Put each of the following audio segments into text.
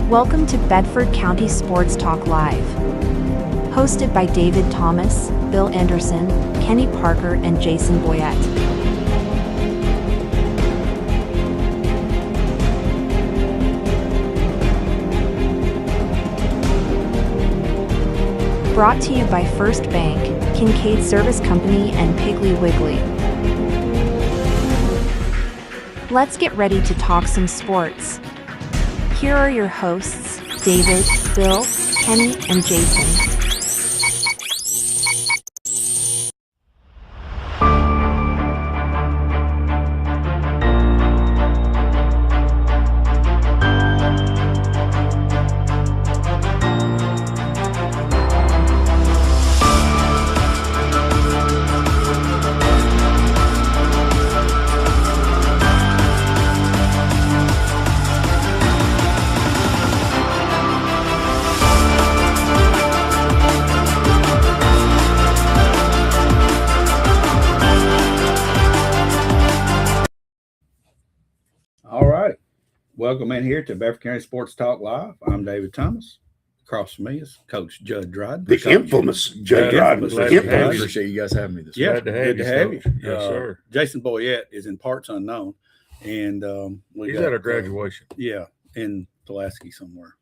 Welcome to Bedford County Sports Talk Live. Hosted by David Thomas, Bill Anderson, Kenny Parker, and Jason Boyette. Brought to you by First Bank, Kincaid Service Company, and Piggly Wiggly. Let's get ready to talk some sports. Here are your hosts, David, Bill, Kenny, and Jason. Welcome in here to Bedford County Sports Talk Live. I'm David Thomas. Across from me is Coach Judd Dryden. The infamous Judd Dryden. I appreciate you guys having me this morning. Glad to have you. Yes, sir. Jason Boyette is in parts unknown. And he's at a graduation. In Pulaski somewhere.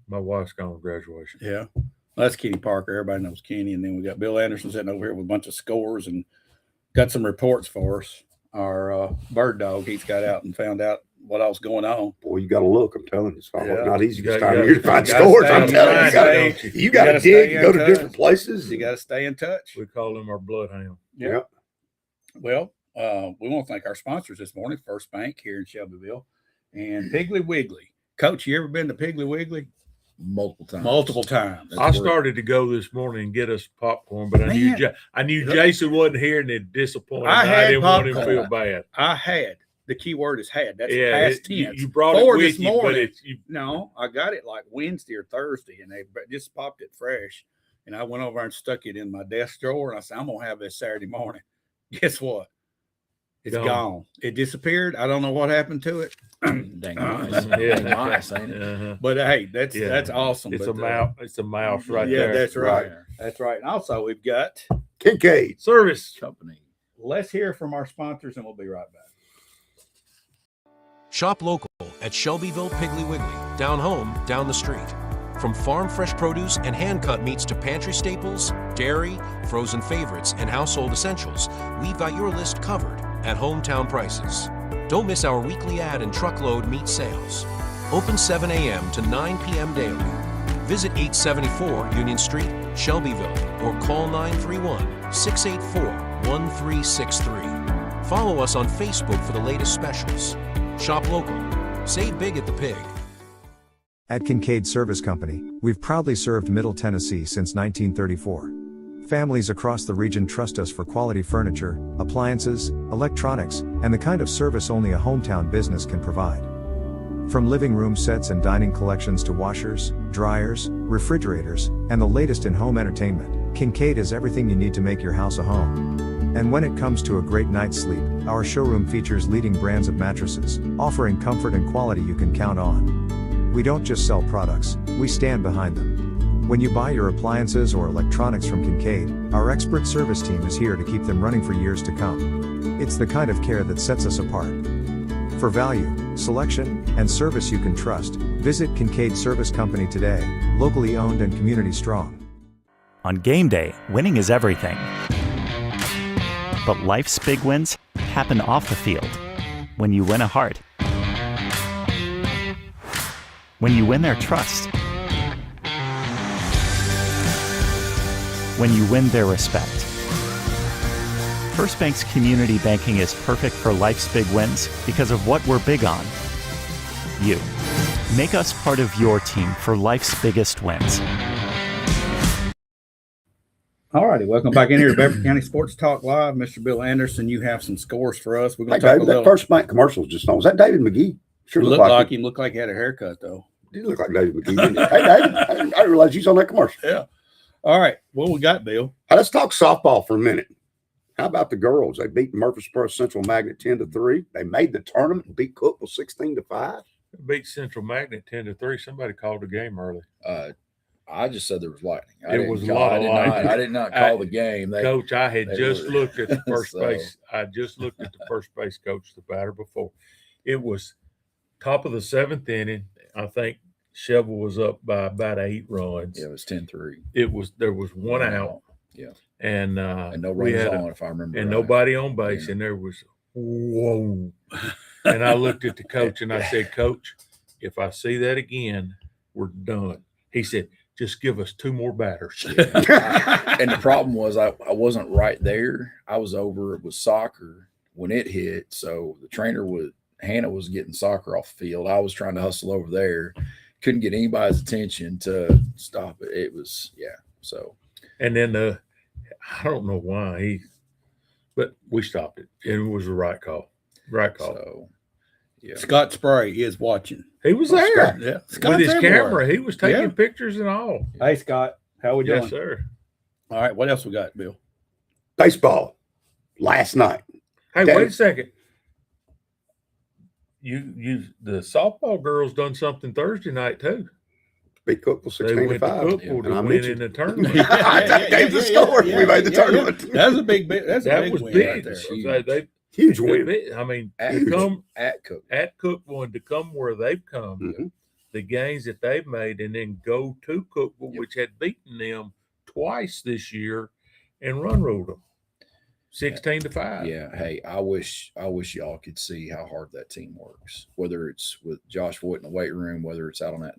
My wife's gone to graduation. Yeah. Well, that's Kenny Parker. Everybody knows Kenny. And then we got Bill Anderson sitting over here with a bunch of scores and got some reports for us. Our bird dog, he's got out and found out what else going on. Boy, you got to look. I'm telling you, it's not easy this time of year year to find scores. I'm telling you, you got to dig, go to different places. You got to stay in touch. We call him our bloodhound. Yeah. Well, we want to thank our sponsors this morning, First Bank here in Shelbyville and Piggly Wiggly. Coach, you ever been to Piggly Wiggly? Multiple times. That's I started to go this morning and get us popcorn, but I knew Jason wasn't here and it disappointed. I didn't want him to feel bad. I had. The key word is had. That's past tense. You brought it with this you, morning. But No, I got it like Wednesday or Thursday, and they just popped it fresh. And I went over and stuck it in my desk drawer, and I said, I'm going to have this Saturday morning. Guess what? It's gone. It disappeared. I don't know what happened to it. Dang nice, ain't it? But hey, that's awesome. It's a mouse right there. Yeah, that's right. That's right. And also, we've got Kincaid Service Company. Let's hear from our sponsors, and we'll be right back. Shop local at Shelbyville Piggly Wiggly, down home, down the street. From farm fresh produce and hand-cut meats to pantry staples, dairy, frozen favorites, and household essentials, we've got your list covered at hometown prices. Don't miss our weekly ad and truckload meat sales. Open 7 a.m. to 9 p.m. daily. Visit 874 Union Street, Shelbyville, or call 931-684-1363. Follow us on Facebook for the latest specials. Shop local. Save big at the Pig. At Kincaid Service Company, we've proudly served Middle Tennessee since 1934. Families across the region trust us for quality furniture, appliances, electronics, and the kind of service only a hometown business can provide. From living room sets and dining collections to washers, dryers, refrigerators, and the latest in home entertainment, Kincaid is everything you need to make your house a home. And when it comes to a great night's sleep, our showroom features leading brands of mattresses, offering comfort and quality you can count on. We don't just sell products, we stand behind them. When you buy your appliances or electronics from Kincaid, our expert service team is here to keep them running for years to come. It's the kind of care that sets us apart. For value, selection, and service you can trust, visit Kincaid Service Company today, locally owned and community strong. On game day, winning is everything. But life's big wins happen off the field. When you win a heart. When you win their trust. When you win their respect. First Bank's community banking is perfect for life's big wins because of what we're big on. You. Make us part of your team for life's biggest wins. All righty, welcome back in here to Bedford County Sports Talk Live. Mr. Bill Anderson, you have some scores for us. We're going to talk David, that First Bank commercial was just on. Was that David McGee? Sure looked like him. Looked like he had a haircut, though. He looked like David McGee, didn't he? Hey, David, I didn't realize he's on that commercial. Yeah. All right, what we got, Bill? Let's talk softball for a minute. How about the girls? They beat Murfreesboro Central Magnet 10-3. They made the tournament and beat Cookville 16-5. Beat Central Magnet 10-3. Somebody called the game early. I just said there was lightning. It was a lot of lightning. I did not call the game. Coach, I had just looked at the first So- base. I just looked at the first base coach, the batter before. It was top of the 7th inning. I think Shovel was up by about 8 runs. Yeah, it was 10-3. There was one out. Yeah. And no we runners had on, if I remember. and right. nobody on base, Yeah. and there was whoa. And I looked at the coach and I said, Coach, if I see that again, we're done. He said, just give us 2 more batters. Yeah. And the problem was I wasn't right there. I was over with soccer when it hit. So the trainer Hannah was getting soccer off the field. I was trying to hustle over there. Couldn't get anybody's attention to stop it. It was, so. And then I don't know why but we stopped it. It was the right call. Right call. So, yeah. Scott Spray is watching. He was there Scott, yeah. with Scott's his everywhere. camera. He was taking Yeah. pictures and all. Hey, Scott, how we doing? Yes, sir. All right, what else we got, Bill? Baseball last night. Hey, Dad- wait a second. The softball girls done something Thursday night too. Beat Cookville They went to 16-5. Cookville And to I win mentioned- in the tournament. I gave the score. We made the tournament. That was a big. That's a That big was win big. right there. Huge. They Huge win. I mean, At to come Cook. at Cookville and to come where they've come, Mhm. the gains that they've made, and then go to Cookville, Yep. which had beaten them twice this year, and run ruled them 16-5. Yeah. Hey, I wish y'all could see how hard that team works. Whether it's with Josh Voigt in the weight room, whether it's out on that,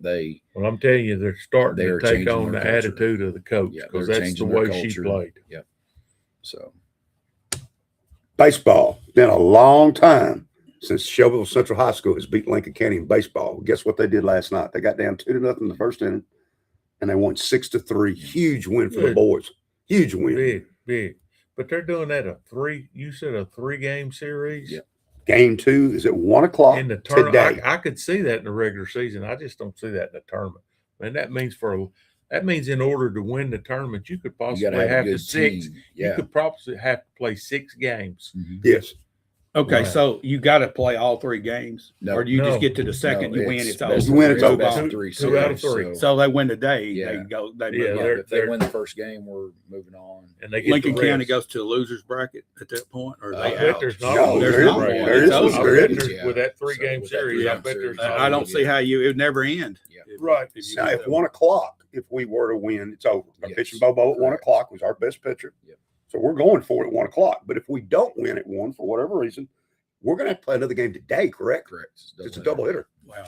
Well, I'm telling you, they're starting They're to take changing on the their culture. attitude of the coach Yeah, because they're that's the changing their way she culture. played. Yep. So Baseball. Been a long time since Shelbyville Central High School has beat Lincoln County in baseball. Guess what they did last night? They got down 2-0 in the first inning, and they won 6-3. Huge win for the Good. boys. Huge win. Big. But they're doing that you said a 3-game series? Yeah. Game 2 is at 1:00 In the tournament. today. I could see that in the regular season. I just don't see that in the tournament. And that means in order to win the tournament, you could you possibly got to have have a to good 6. team. You Yeah. could probably have to play 6 games. Mhm. Yes. Okay, Right. so you got to play all 3 games, No. or do you No. just get to the second, No, you win, it's it's best over. of You win, three. it's over. Best of Two- 3 two out of series. three. So they win today. Yeah. They go. They Yeah, move Yeah, on. if they win the first game, we're moving on. And they get Lincoln the County rest. goes to the losers bracket at that point, or are I they bet out? there's not. No, a there loser isn't. bracket. There isn't. I There bet isn't. there's- with that 3-game with that series, I three-game bet there's series, not. I a don't loser. see how it would never end. Yeah. Right. If you Now, get if that 1:00, if we were to win, it's over. Our Yes. pitching Bobo at Correct. 1:00 was our best pitcher. Yep. So we're going for it at 1:00. But if we don't win at 1 for whatever reason, we're going to have to play another game today, correct? Correct. It's a double hitter. Wow.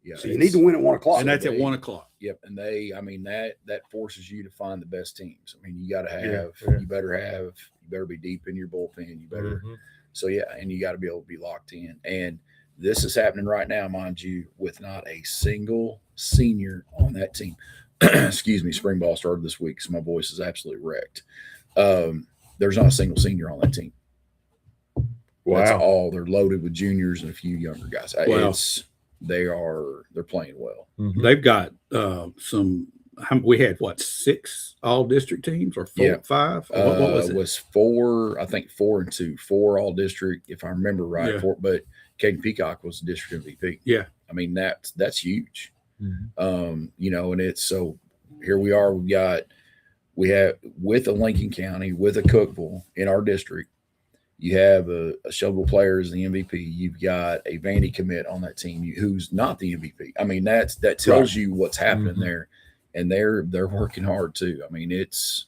Yeah. So you need to win at 1:00. And that's at they- 1:00. Yep. And that forces you to find the best teams. I mean, you got to have, Yeah. you better be deep in your bullpen. You better, Mhm. so yeah, and you got to be able to be locked in. And this is happening right now, mind you, with not a single senior on that team. Excuse me, spring ball started this week, so my voice is absolutely wrecked. There's not a single senior on that team. That's Wow. all. They're loaded with juniors and a few younger guys. Wow. They're playing well. Mhm. They've got we had 6 all district teams or 4, Yeah. 5? Or what was it? Was 4, I think 4 and 2, 4 all district, if I remember right. Yeah. But Caden Peacock was the district MVP. Yeah. I mean, that's huge. Mhm. And it's so here we are. We have with a Lincoln County, with a Cookville in our district, you have a Shelbyville player as the MVP. You've got a Vandy commit on that team who's not the MVP. I mean, that tells you what's happening Mhm. there. And they're working hard too. I mean, it's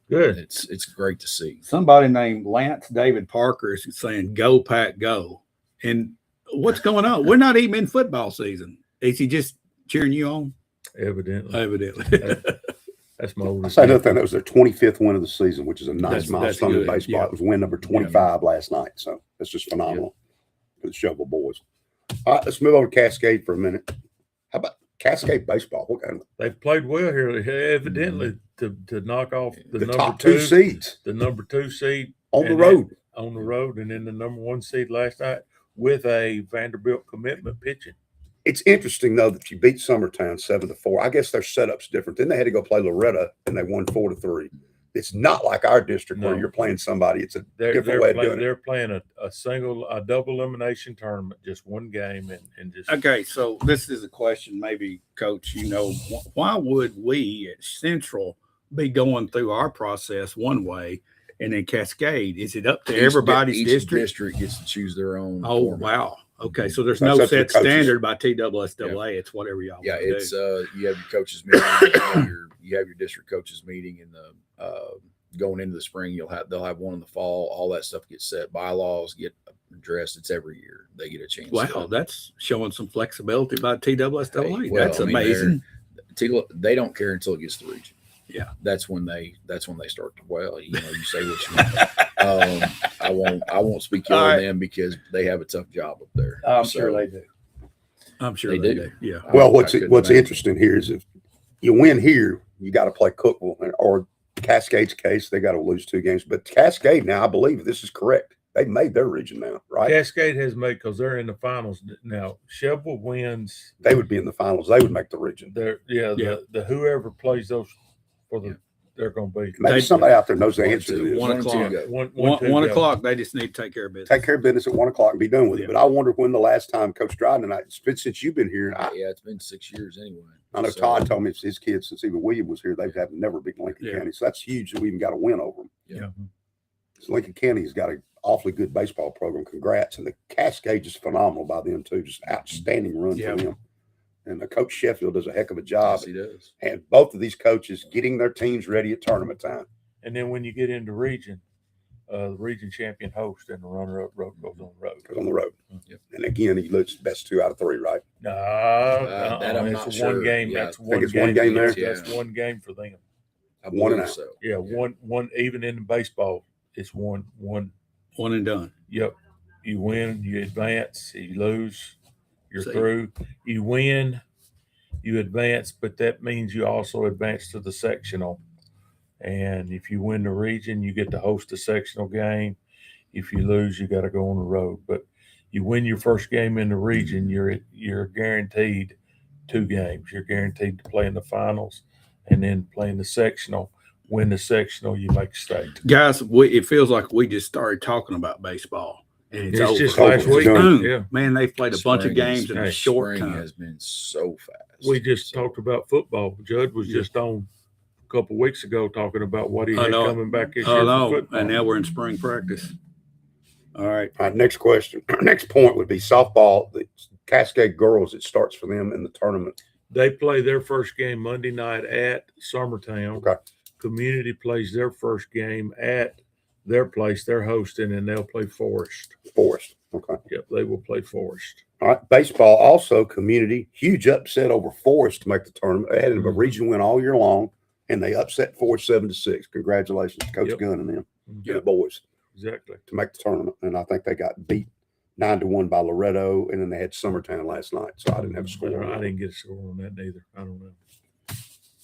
Good. it's great to see. Somebody named Lance David Parker is saying, "Go Pack, go!" And what's going on? We're not even in football season. Is he just cheering you on? Evidently. Evidently. That's my I oldest. say another thing. That was their 25th win of the season, which is a nice That's milestone in good, baseball. yeah. It was win number 25 last night. So that's just phenomenal for the Shelbyville boys. All right, let's move over to Cascade for a minute. How about Cascade baseball? What kind of They've played well here, evidently, to knock off the the number top 2 seeds the number 2 seed on the and road? on the road, and then the number 1 seed last night with a Vanderbilt commitment pitching. It's interesting though that you beat Summertown 7-4. I guess their setup's different. Then they had to go play Loretta and they won 4-3. it's not like our district where No. you're playing somebody. It's a They're different way of doing it. they're playing a double elimination tournament, just one game, and just Okay, so this is a question, maybe, Coach. Why would we at Central be going through our process one way, and then Cascade? Is it up to everybody's each district? district gets to choose their own. Oh, format. wow. Okay, so there's That's no up to the set coaches. standard by TSSAA. It's whatever y'all Yeah, want to it's do. you have your coaches meeting, you have your district coaches meeting in the going into the spring. They'll have one in the fall. All that stuff gets set. Bylaws get addressed. It's every year they get a chance. Wow, that's showing some flexibility by TSSAA. Hey, well, That's I mean, amazing. they don't care until it gets to the region. Yeah, that's when they start to, well, you say what you want. I won't speak ill of them because they have a tough job up there. I'm sure they do. I'm sure they do. Yeah. Well, I what's couldn't imagine. interesting here is if you win here, you got to play Cookville, or Cascade's case, they got to lose 2 games. But Cascade now, I believe this is correct. They made their region now, right? Cascade has made, because they're in the finals now. Shelbyville wins. They would be in the finals. They would make the region. The whoever plays those for the they're going to be. Maybe somebody out there knows the answer to this. 1 o'clock. One 1 o'clock. They just need to take care of business. Take care of business at 1 o'clock and be done with Yeah. it. But I wonder when the last time Coach Dryden and it's been since you've been here. Yeah, it's been 6 years anyway. I know So, Todd told me it's his kids since even William was here. They've never beaten Lincoln Yeah. County. So that's huge that we even got a win over them. Yeah. So Lincoln County's got an awfully good baseball program. Congrats. And the Cascade is phenomenal by them too. Just outstanding run Yeah. for them. And Coach Sheffield does a heck of a job. Yes, he does. And both of these coaches getting their teams ready at tournament time. And then when you get into region, the region champion host and the runner-up road goes on the road. Goes on the road. Yep. And again, he looks best 2 out of 3, right? That I'm it's not one sure. game. Yeah, That's I think one it's game. one game there? That's Yeah. one game for them. I One and believe out. so. Yeah, one. Even in baseball, it's one. One and done. Yep. You win, you advance. You lose, you're See. through. You win, you advance, but that means you also advance to the sectional. And if you win the region, you get to host a sectional game. If you lose, you got to go on the road. But you win your first game in the region, you're guaranteed 2 games. You're guaranteed to play in the finals and then play in the sectional. Win the sectional, you make state. Guys, it feels like we just started talking about baseball. And it's over. just last week. Boom. Yeah. Man, they've played a bunch of Spring games in a short Spring time. has been so fast. We just So, talked about football. Judd was just on a couple weeks ago talking about what he I had know. coming back this Oh, year no. for football. And now we're in spring practice. All right. All right, next question. Next point would be softball. The Cascade girls, it starts for them in the tournament. They play their first game Monday night at Summertown. Okay. Community plays their first game at their place. They're hosting, and they'll play Forest. Forest. Okay. Yep, they will play Forest. All right. Baseball also community. Huge upset over Forest to make the tournament. They had a region win all year long, and they upset Forest 7-6. Congratulations to Coach Yep. Gunn and them. Yep, The boys exactly. to make the tournament. And I think they got beat 9-1 by Loretto, and then they had Summertown last night. So I didn't have a score. on I that. didn't get a score on that neither. I don't know.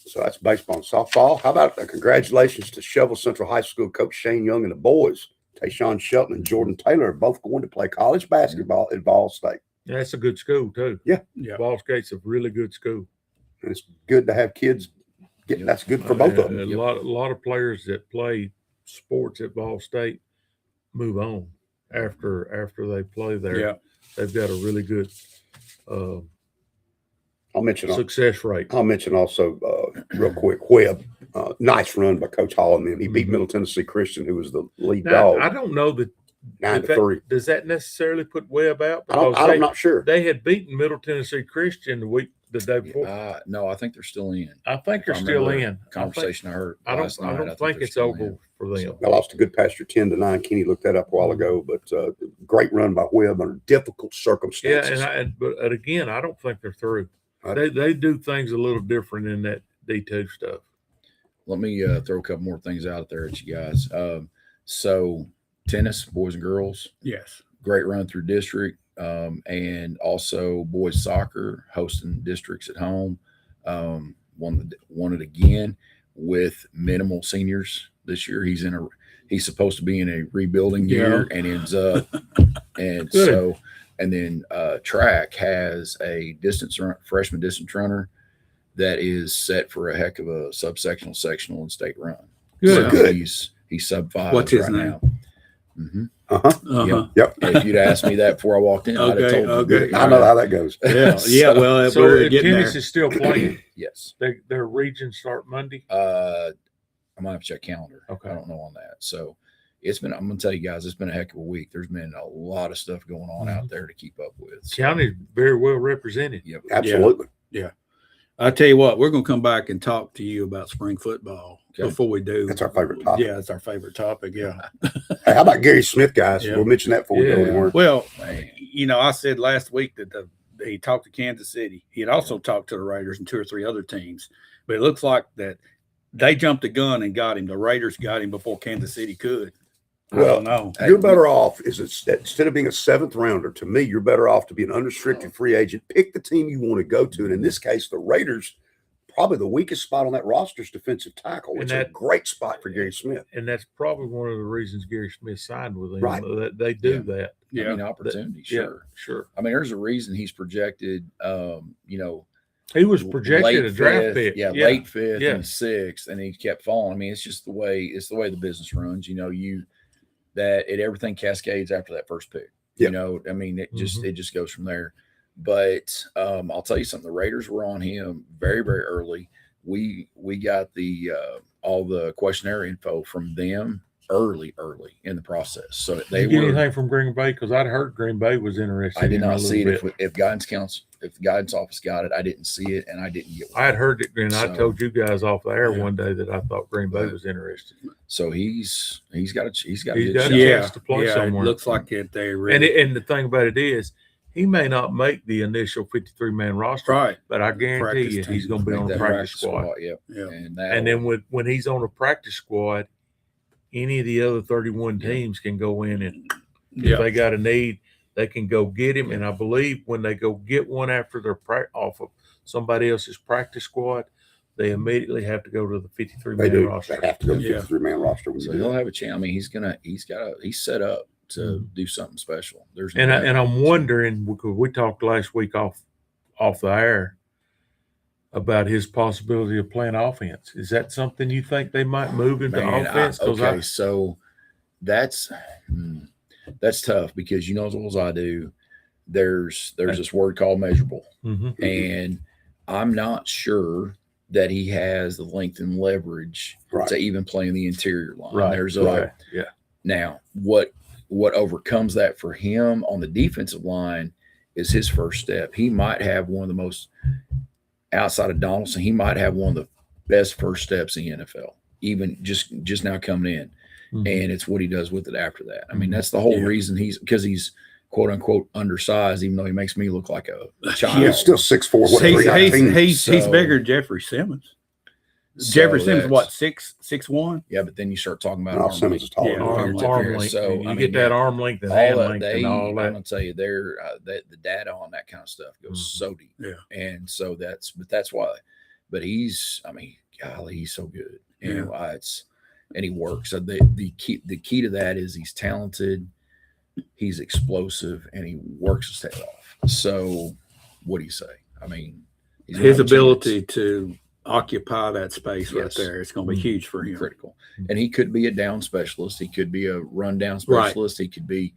So that's baseball and softball. How about congratulations to Shovel Central High School coach Shane Young and the boys. Tayshawn Shelton and Jordan Taylor are both going to play college basketball at Ball State. That's a good school too. Yeah. Ball State's a really good school. And it's good to have kids getting. That's good for both of them. A lot of players that play sports at Ball State move on after they play there. Yeah. They've got a really good I'll mention. success rate. I'll mention also real quick. Webb, nice run by Coach Hall and them. He beat Middle Tennessee Christian, who was the lead Now, dog, I don't know that 9-3. does that necessarily put Webb out? I'm not sure. They had beaten Middle Tennessee Christian the day before. no, I think they're still in. I think they're I still remember in. Conversation I heard. I don't last night, think they're it's still over in. for them. So, I lost a good pasture 10-9. Kenny looked that up a while ago, but great run by Webb under difficult Yeah, circumstances. but again, I don't think they're through. Right. They do things a little different in that D2 stuff. let me throw a couple more things out there at you guys. So tennis, boys and girls, Yes. great run through district, and also boys soccer hosting districts at home. Won it again with minimal seniors this year. He's supposed to be in a rebuilding year and ends up, and Good. so, and then track has a freshman distance runner that is set for a heck of a subsectional, sectional, and state run. Good. So Good. he's sub 5. What's his right name? now. Mm-hmm. Uh-huh. Yep. If you'd asked me that before I walked in, I'd have Okay, told you. okay. I know how that goes. Yeah. Well, So we're if getting tennis there. is still playing, Yes. their regions start Monday. I might have to check calendar. Okay. I don't know on that. So I'm going to tell you guys, it's been a heck of a week. There's been a lot of stuff going on out there to keep up with. So, County's very well represented. Yep. Absolutely. I tell you what, we're going to come back and talk to you about spring football before we do. That's our favorite topic. Yeah, it's our favorite topic. Yeah. Hey, how about Gary Smith, guys? Yeah. We'll mention that before we go Yeah. anywhere. Well, Man. I said last week that he talked to Kansas City. He had also talked to the Raiders and 2 or 3 other teams. But it looks like that they jumped the gun and got him. The Raiders got him before Kansas City could. I Well, don't know. You're better off instead of being a 7th rounder. To me, you're better off to be an unrestricted free agent. Pick the team you want to go to, and in this case, the Raiders. Probably the weakest spot on that roster is defensive tackle. And It's that- a great spot for Gary Smith. And that's probably one of the reasons Gary Smith signed with them. Right. They do that. Yeah. I mean, opportunity, sure. Sure. I mean, there's a reason he's projected, He was projected late a draft fifth, pick. late 5th Yeah. and 6th, and he kept falling. I mean, it's just the way the business runs. Everything cascades after that first pick. Yeah. I mean, it just goes from there. But I'll tell you something. The Raiders were on him very, very early. We got the all the questionnaire info from them early in the process. So they Did you get were. anything from Green Bay? Because I'd heard Green Bay was interested. I did in not a see it. little bit. If the guidance office got it, I didn't see it, and I didn't get one. I had heard it, and I So- told you guys off the air Yeah. one day that I thought Green Bay Right. was interested. So he's got a He's good got shot. a Yeah. chance to play Yeah. somewhere. It looks like it. They And really. and the thing about it is, he may not make the initial 53-man roster, Right. but I guarantee Practice you he's team. going to be Make on a that practice squad. Yep. Yeah. And then when he's on a practice squad, any of the other 31 teams can go in and if Yeah. they got a need, they can go get him. And I believe when they go get one after they're off of somebody else's practice squad, they immediately have to go to the They 53-man do. roster. They have to go to Yeah. 53-man roster. So he'll have a chance. I mean, he's set up to do something special. There's no And doubt. I'm wondering, because we talked last week off the air about his possibility of playing offense. Is that something you think they might move into Man, offense? so that's tough because you know as well as I do, there's this word called measurable, Mhm. and I'm not sure that he has the length and leverage Right. to even play in the interior line. Right. There's right. Yeah. now what overcomes that for him on the defensive line is his first step. He might have one of the most outside of Donaldson. He might have one of the best first steps in the NFL, even just now coming in. Mhm. And it's what he does with it after that. I mean, that's the whole reason he's quote unquote undersized, even though he makes me look like a child. He's still 6'4", what, He's 319? he's So- bigger than Jeffrey Simmons. So Jeffrey Simmons, that's- what, 6'1"? Yeah, but then you start talking about No, arm Simmons length. is taller. Yeah, Arm Yeah, length. so, and you I get mean, that arm length and all hand that length they, and all I'm that. gonna tell you, the data on that kind of stuff goes so deep. Yeah. And so that's why. But he's, I mean, golly, he's so good. And and he works. So the key to that is he's talented, he's explosive, and he works his tail off. So what do you say? I mean, he's gonna His have a ability chance. to occupy that space right Yes. there, it's going to be huge for him. Critical. And he could be a down specialist. He could be a rundown Right. specialist. He could be,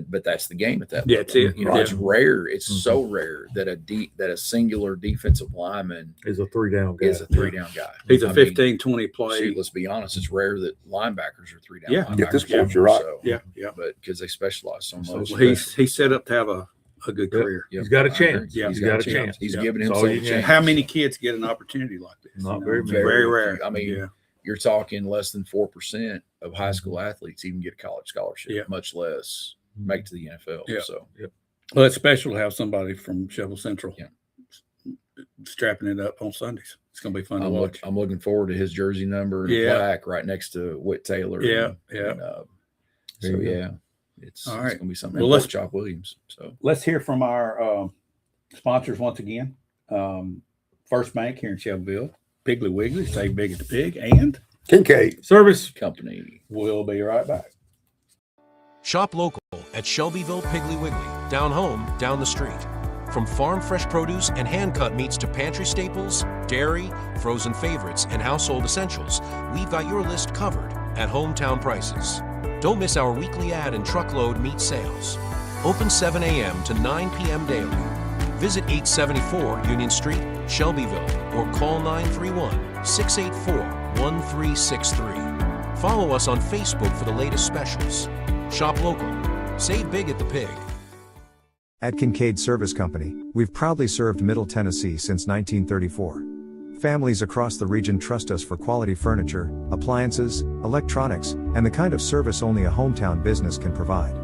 but that's the game at that Yeah, level. it's it. You know, Yeah. it's rare. It's so rare that a singular defensive lineman Is a 3-down guy. is a 3-down guy. He's a I mean, 15, 20 play. shoot, let's be honest. It's rare that linebackers are 3-down. Yeah. linebackers. At this point, you're right. So, Yeah. but because they specialize so much. So he's set up to have a good Yep. career. Yep, He's got a I agree. chance. Yeah. He's got a chance. He's Yeah. giving That's himself all a you can. chance. How many kids get an opportunity like this? Not You know, very many. Very rare. I mean, yeah. you're talking less than 4% of high school athletes even get a college scholarship, Yeah. much less make it to the NFL. Yeah. So Well, it's special to have somebody from Shovel Central Yeah. strapping it up on Sundays. It's going to be fun to I'm, watch. I'm looking forward to his jersey number and Yeah. plaque right next to Whit Taylor. Yeah, and, yeah. and, There so you go. yeah, it's All it's right. gonna be something. Well, Well, let's- Chop Williams. So Let's hear from our sponsors once again. First Bank here in Shelbyville, Piggly Wiggly, save big at the pig, and Kincaid. Service. company. we'll be right back. Shop local at Shelbyville Piggly Wiggly, down home, down the street. From farm fresh produce and hand cut meats to pantry staples, dairy, frozen favorites, and household essentials, we've got your list covered at hometown prices. Don't miss our weekly ad and truckload meat sales. Open 7 a.m. to 9 p.m. daily. Visit 874 Union Street, Shelbyville, or call 931-684-1363. Follow us on Facebook for the latest specials. Shop local. Save big at the Pig. At Kincaid Service Company, we've proudly served Middle Tennessee since 1934. Families across the region trust us for quality furniture, appliances, electronics, and the kind of service only a hometown business can provide.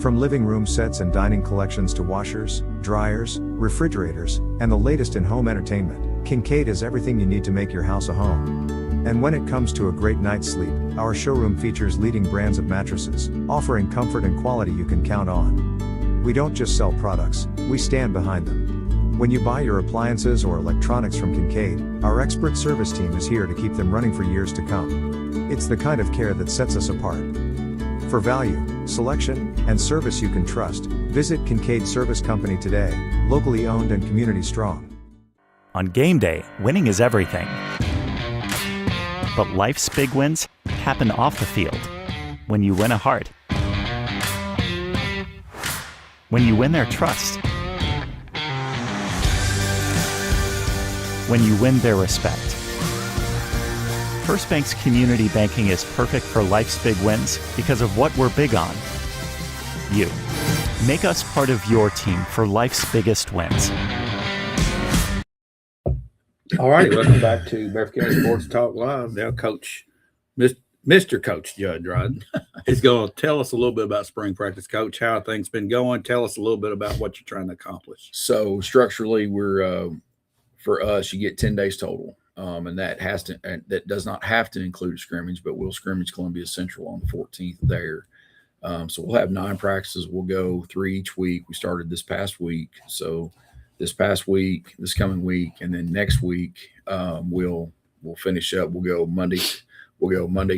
From living room sets and dining collections to washers, dryers, refrigerators, and the latest in home entertainment, Kincaid has everything you need to make your house a home. And when it comes to a great night's sleep, our showroom features leading brands of mattresses, offering comfort and quality you can count on. We don't just sell products, we stand behind them. When you buy your appliances or electronics from Kincaid, our expert service team is here to keep them running for years to come. It's the kind of care that sets us apart. For value, selection, and service you can trust, visit Kincaid Service Company today, locally owned and community strong. On game day, winning is everything. But life's big wins happen off the field. When you win a heart. When you win their trust. When you win their respect. First Bank's community banking is perfect for life's big wins because of what we're big on. You. Make us part of your team for life's biggest wins. All righty, welcome back to Bedford County Sports Talk Live. Now, Coach, Mr. Coach Judd Rodden is going to tell us a little bit about spring practice. Coach, how things been going? Tell us a little bit about what you're trying to accomplish. So structurally, we're for us, you get 10 days total, and that does not have to include a scrimmage, but we'll scrimmage Columbia Central on the 14th there. So we'll have 9 practices. We'll go 3 each week. We started this past week, so this past week, this coming week, and then next week we'll finish up. We'll go Monday,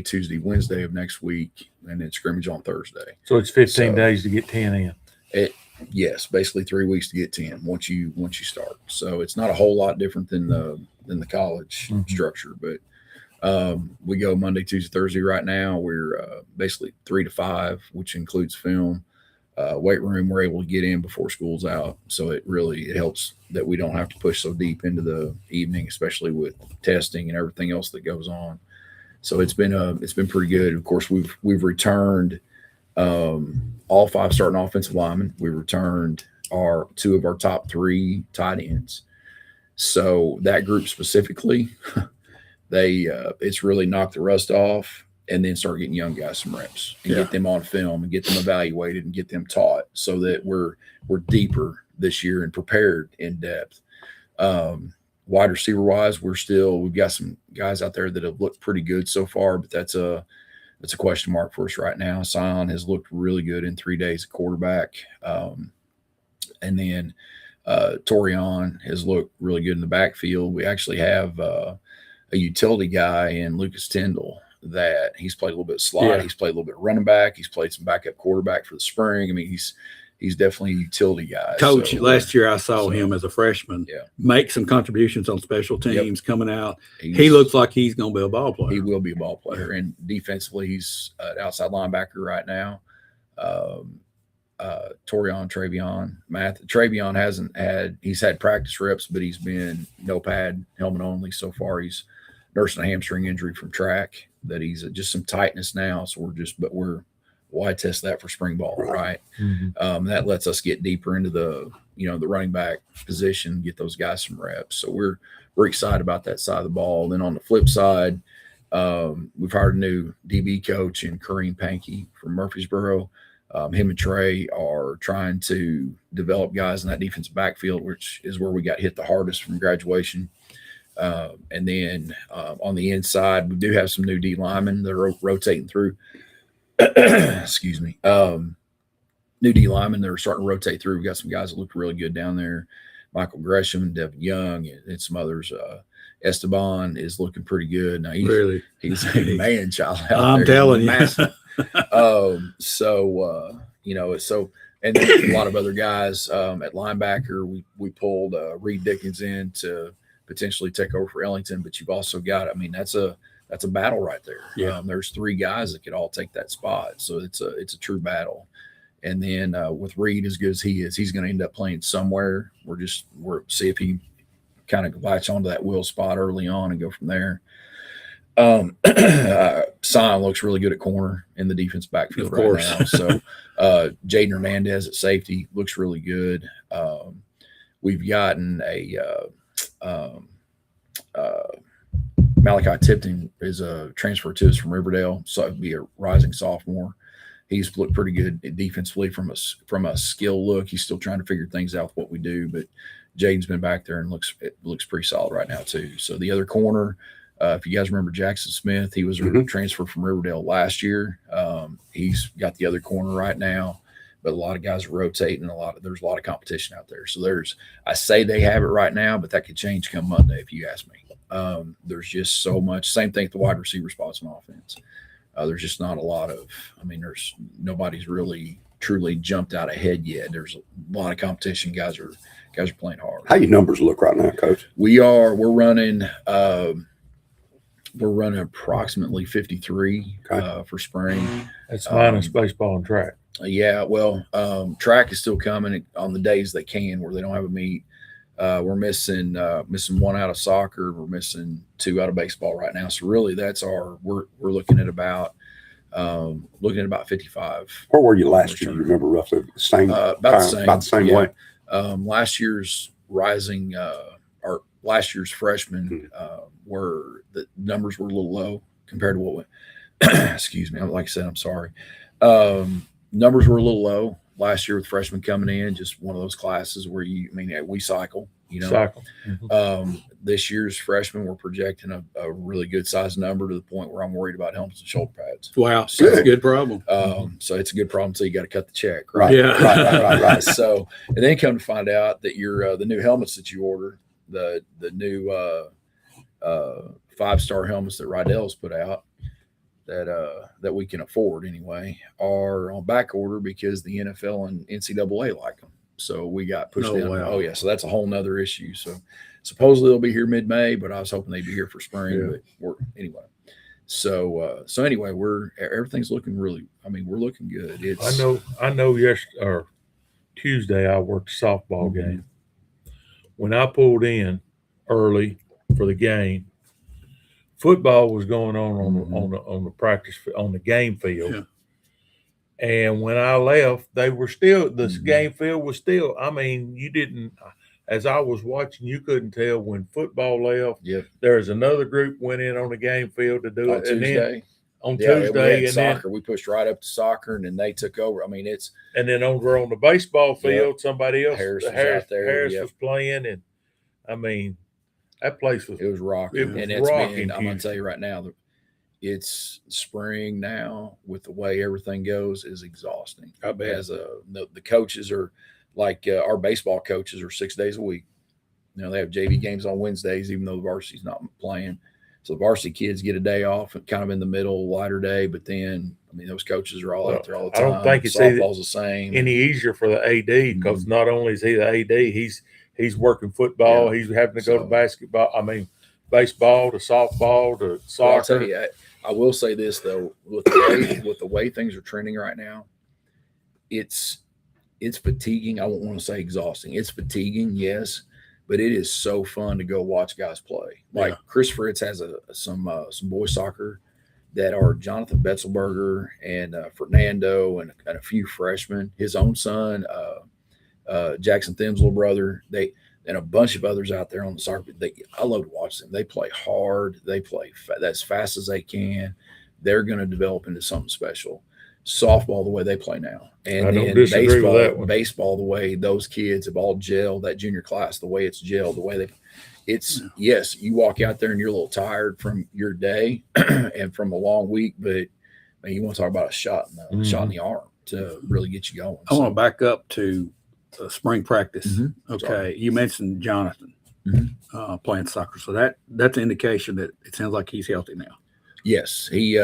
Tuesday, Wednesday of next week, and then scrimmage on Thursday. So it's 15 days to get 10 in. Yes, basically 3 weeks to get 10 once you start. So it's not a whole lot different than the college structure, but we go Monday, Tuesday, Thursday. Right now we're basically 3 to 5, which includes film. Weight room we're able to get in before school's out, so it helps that we don't have to push so deep into the evening, especially with testing and everything else that goes on. So it's been pretty good. Of course, we've returned all 5 starting offensive linemen. We returned 2 of our top 3 tight ends. So that group specifically, it's really knocked the rust off. And then start getting young guys some reps and get them on film and get them evaluated and get them taught so that we're deeper this year and prepared in depth. Wide receiver wise, we've got some guys out there that have looked pretty good so far, but that's a question mark for us right now. Sion has looked really good in 3 days at quarterback. And then Torian has looked really good in the backfield. We actually have a utility guy in Lucas Tyndall that he's played a little bit slot. Yeah. He's played a little bit running back. He's played some backup quarterback for the spring. I mean, he's definitely a utility guy. Coach, last year I saw him as a freshman make some contributions on special teams coming out. He looks like he's going to be a ball player. He will be a ball player. And defensively, he's an outside linebacker right now. Travion. He's had practice reps, but he's been no pad, helmet only so far. He's nursing a hamstring injury from track that he's just some tightness now. So why test that for spring ball, right? Mm-hmm. That lets us get deeper into the running back position, get those guys some reps. So we're excited about that side of the ball. Then on the flip side, we've hired a new DB coach in Kareem Pankey from Murfreesboro. Him and Trey are trying to develop guys in that defensive backfield, which is where we got hit the hardest from graduation. And then on the inside, we do have some new D linemen that are rotating through. Excuse me. New D linemen that are starting to rotate through. We got some guys that look really good down there. Michael Gresham, Devin Young, and some others. Esteban is looking pretty good. Now he's a man child out I'm there. Telling you. Massive. And then a lot of other guys at linebacker. We pulled Reed Dickens in to potentially take over for Ellington. But you've also got, I mean, that's a battle right there. Yeah. There's 3 guys that could all take that spot, so it's a true battle. And then with Reed, as good as he is, he's going to end up playing somewhere. We're see if he kind of latch onto that Will spot early on and go from there. Sion looks really good at corner in the defense backfield right now. So Jaden Hernandez at safety looks really good. We've gotten Malachi Tipton is a transfer to us from Riverdale, so it'd be a rising sophomore. He's looked pretty good defensively from a skill look. He's still trying to figure things out with what we do, but Jaden's been back there and looks pretty solid right now too. So the other corner, if you guys remember Jackson Smith, he was a transfer from Riverdale last year. He's got the other corner right now, but a lot of guys are rotating. There's a lot of competition out there. So I say they have it right now, but that could change come Monday if you ask me. There's just so much. Same thing with the wide receiver spots on offense. There's just not a lot of. I mean, nobody's really truly jumped out ahead yet. There's a lot of competition. Guys are playing hard. How your numbers look right now, Coach? We're running approximately 53 for spring. That's minus baseball and track. Yeah, well, track is still coming on the days they can where they don't have a meet. We're missing 1 out of soccer. We're missing 2 out of baseball right now. So really, we're looking at about 55. Where were you last year? You remember roughly the same? About the same way. Last year's last year's freshmen were the numbers were a little low compared to what went. Excuse me. Like I said, I'm sorry. Numbers were a little low last year with freshmen coming in. Just one of those classes where we cycle. This year's freshmen we're projecting a really good size number to the point where I'm worried about helmets and shoulder pads. Wow, so that's a good problem. So it's a good problem. So you got to cut the check, Right. Yeah, right. So and then come to find out that the new helmets that you order, the new 5-star helmets that Rydell's put out that we can afford anyway are on back order because the NFL and NCAA like them. So we got pushed down. Wow. Oh yeah, so that's a whole nother issue. So supposedly they'll be here mid-May, but I was hoping they'd be here for spring. But anyway. So anyway, everything's looking really. I mean, we're looking good. I know. Yesterday or Tuesday, I worked a softball game. When I pulled in early for the game, football was going on the practice on the game field. Yeah. And when I left, they were still this game field was still. I mean, you didn't. As I was watching, you couldn't tell when football left. Yep. There's another group went in on the game field to do it. Tuesday. On Tuesday, and soccer, we pushed right up to soccer, and then they took over. I mean, and then over on the baseball field, somebody else, Harris was playing, and I mean, that place was rocking. I'm gonna tell you right now, it's spring now. With the way everything goes, is exhausting. I bet. The coaches are like our baseball coaches are 6 days a week. They have JV games on Wednesdays, even though the varsity's not playing. So the varsity kids get a day off, kind of in the middle, lighter day. But then, I mean, those coaches are all out there all the time. I don't think it's softball's the same. Any easier for the AD because not only is he the AD, he's working football. He's having to go to basketball. I mean, baseball to softball to soccer. Well, I'll tell you, I will say this though, with the way things are trending right now, it's fatiguing. I won't want to say exhausting. It's fatiguing, yes. But it is so fun to go watch guys play. Like Chris Fritz has some boys soccer that are Jonathan Betzelberger and Fernando and a few freshmen. His own son, Jackson Thim's little brother. And a bunch of others out there on the soccer. I love to watch them. They play hard. They play as fast as they can. They're going to develop into something special. Softball the way they play now, and I don't disagree with that one. Baseball the way those kids have all gelled, that junior class the way it's gelled, the way yes, you walk out there and you're a little tired from your day and from a long week, but man, you want to talk about a shot in the arm to really get you going. I want to back up to spring practice. Okay, sorry. You mentioned Jonathan playing soccer, so that's an indication that it sounds like he's healthy now. Yes, he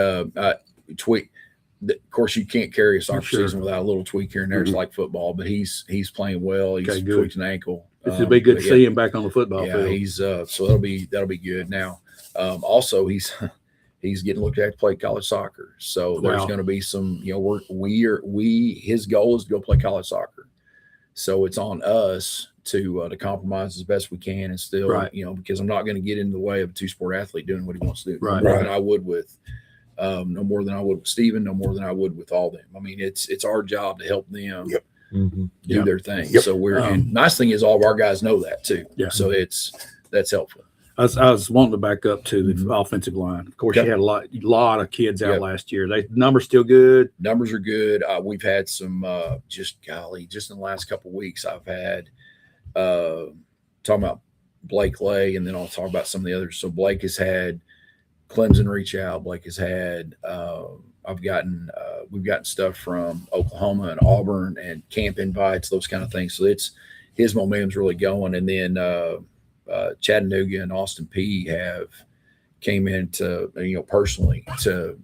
of course, you can't carry a soccer Sure. season without a little tweak here and there. It's like football, but he's playing well. He's Okay, good. tweaked an ankle. This would be good to but see him back on the football Yeah, field. he's so that'll be good. Now, also he's getting looked at to play college soccer. So there's Wow. going to be some, his goal is to go play college soccer. So it's on us to compromise as best we can and still, Right. because I'm not going to get in the way of a 2-sport athlete doing what he wants to do. Right. No more than I would with no more than I would with Steven, no more than I would with all them. I mean, it's our job to help them Yep. do their thing. Yep. So and nice thing is all of our guys know that too. Yeah. So that's helpful. I was wanting to back up to the offensive line. Of course, Yep. you had a lot of kids out Yep. last year. Numbers still good. Numbers are good. We've had some just in the last couple of weeks, I've had talking about Blake Lay, and then I'll talk about some of the others. So Blake has had Clemson reach out. Blake has had we've gotten stuff from Oklahoma and Auburn and camp invites, those kind of things. So his momentum's really going. And then Chattanooga and Austin P have came in to, personally to,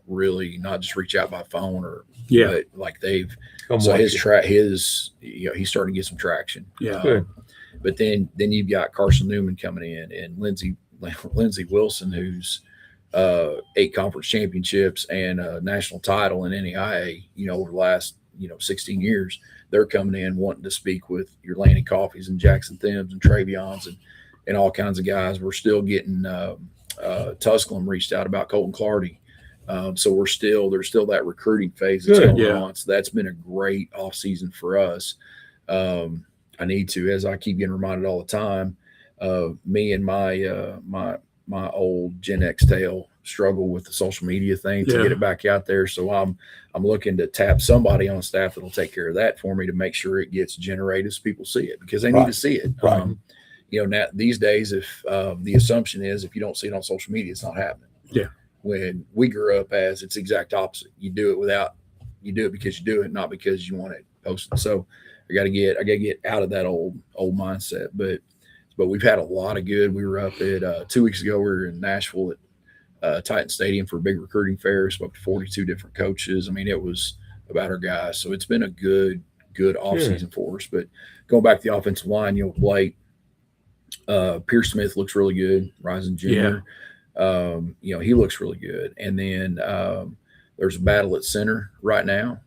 really not just reach out by phone but like they've, Come so watch his it. he's starting to get some traction. Yeah. Good. But then you've got Carson Newman coming in and Lindsey Wilson, who's 8 conference championships and a national title in NAIA, over the last, 16 years. They're coming in wanting to speak with your Lanny Coffees and Jackson Thims and Travions and all kinds of guys. We're still getting Tusculum reached out about Colton Clardy. So there's still that recruiting phase that's Good, going on. So that's been a great off season for us. I need to, as I keep getting reminded all the time, me and my old Gen X tail struggle with the social media thing to get it back out there. So I'm looking to tap somebody on staff that'll take care of that for me to make sure it gets generated so people see it, because they need to see it. Right. Now these days, if the assumption is if you don't see it on social media, it's not happening. Yeah. When we grew up it's the exact opposite. You do it because you do it, not because you want it posted. So I got to get out of that old mindset. But we've had a lot of good. We were up at 2 weeks ago. We were in Nashville at Titan Stadium for a big recruiting fair. Spoke to 42 different coaches. I mean, it was about our guys. So it's been a good off season for us. But going back to the offensive line, Blake, Pierce Smith looks really good. Rising junior, he looks really good. And then there's a battle at center right now.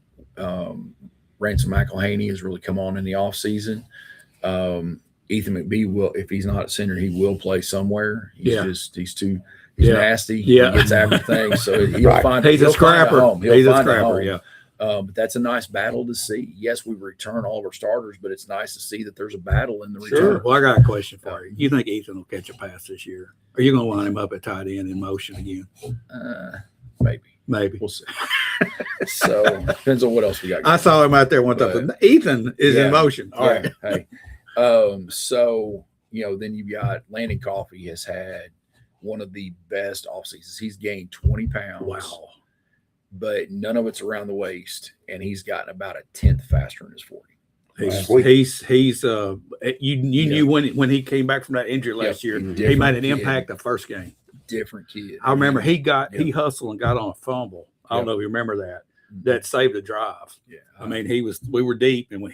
Ransom McElhaney has really come on in the off season. Ethan McBee will, if he's not at center, he will play somewhere. He's nasty. Yeah. He gets everything. So he'll find He's a scrapper. He's a scrapper. Yeah. But that's a nice battle to see. Yes, we return all of our starters, but it's nice to see that there's a battle in the return. Well, I got a question for you. You think Ethan will catch a pass this year? Are you going to line him up at tight end in motion again? Maybe. We'll see. So depends on what else we got. I saw him out there one time. Ethan is in motion. All right. Hey. So, then you've got Landon Coffey has had one of the best off seasons. He's gained 20 pounds. Wow. But none of it's around the waist, and he's gotten about a 10th faster in his 40. He's you knew when he came back from that injury last year, he made an impact the first game. Different kid. I remember he hustled and got on a fumble. I don't know if you remember that. That saved the drive. Yeah. I mean, we were deep, and when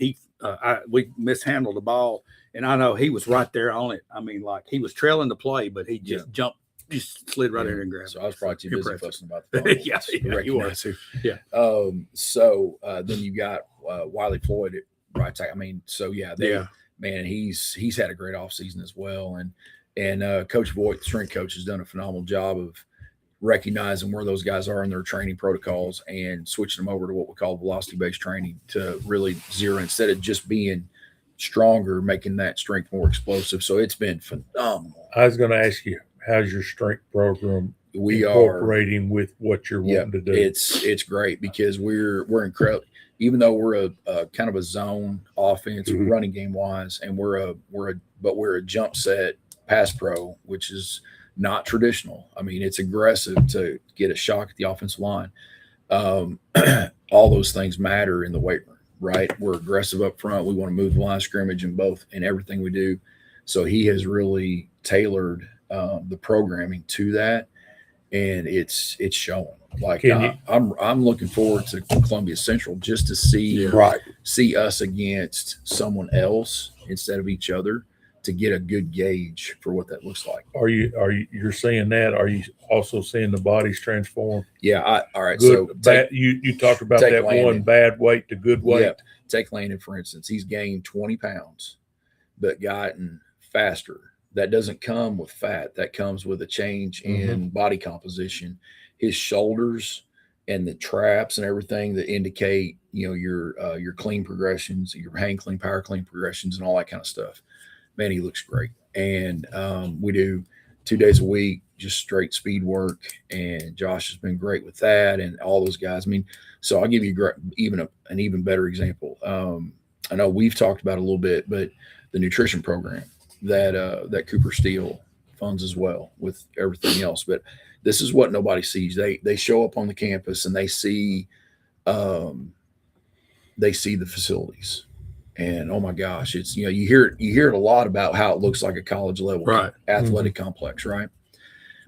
we mishandled the ball, and I know he was right there on it. I mean, like he was trailing the play, but he just jumped, just slid right in and grabbed it. So I was probably too busy fussing about the phone. You were. Yeah. So then you got Wiley Floyd at right tackle. I mean, so man, he's had a great offseason as well. And Coach Voigt, the strength coach, has done a phenomenal job of recognizing where those guys are in their training protocols and switching them over to what we call velocity-based training to really zero, instead of just being stronger, making that strength more explosive. So it's been phenomenal. I was going to ask you, how's your strength program incorporating with what you're wanting to do? It's great because we're incredible. Even though we're a kind of a zone offense, running game wise, and we're a jump set pass pro, which is not traditional. I mean, it's aggressive to get a shock at the offensive line. All those things matter in the weight room, right? We're aggressive up front. We want to move the line of scrimmage in everything we do. So he has really tailored the programming to that. and it's showing. Like Can I'm looking forward to Columbia Central just to see Right. see us against someone else instead of each other, to get a good gauge for what that looks like. You're seeing that? Are you also seeing the bodies transform? Yeah. All right. Good, So bad. You talked about take that Landon. one bad weight to good weight. Yeah. Take Landon, for instance. He's gained 20 pounds, but gotten faster. That doesn't come with fat. That comes with a change in body composition. His shoulders and the traps and everything that indicate, your clean progressions, your hang clean, power clean progressions, and all that kind of stuff. Man, he looks great. And we do 2 days a week, just straight speed work. And Josh has been great with that, and all those guys. I mean, so I'll give you an even better example. I know we've talked about it a little bit, but the nutrition program that Cooper Steele funds as well with everything else. But this is what nobody sees. They show up on the campus and they see the facilities. And oh my gosh, it's you hear it a lot about how it looks like a college level athletic complex, right?